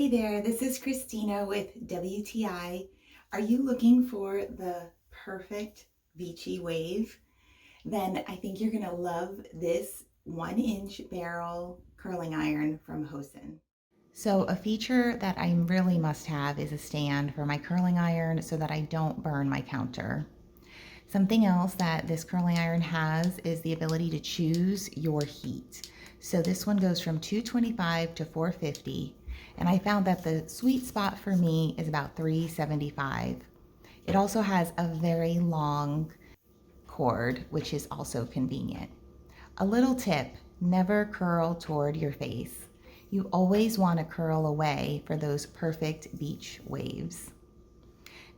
Hey there, this is Christina with WTI. Are you looking for the perfect beachy wave? Then I think you're gonna love this 1-inch barrel curling iron from Hoson. So a feature that I really must have is a stand for my curling iron so that I don't burn my counter. Something else that this curling iron has is the ability to choose your heat. So this one goes from 225 to 450, and I found that the sweet spot for me is about 375. It also has a very long cord, which is also convenient. A little tip, never curl toward your face. You always want to curl away for those perfect beach waves.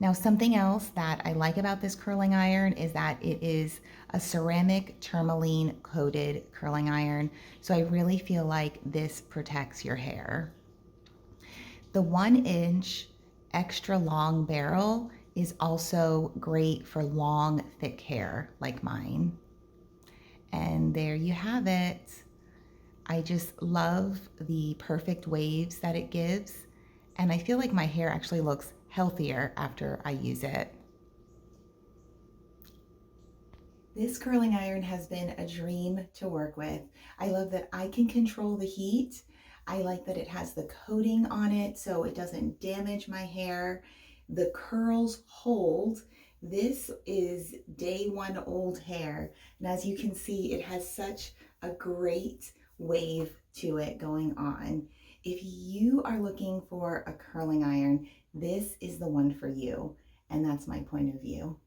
Now, something else that I like about this curling iron is that it is a ceramic tourmaline coated curling iron. So I really feel like this protects your hair. The 1-inch extra long barrel is also great for long, thick hair like mine. And there you have it. I just love the perfect waves that it gives. And I feel like my hair actually looks healthier after I use it. This curling iron has been a dream to work with. I love that I can control the heat. I like that it has the coating on it so it doesn't damage my hair. The curls hold. This is day one old hair. And as you can see, it has such a great wave to it going on. If you are looking for a curling iron, this is the one for you. And that's my point of view.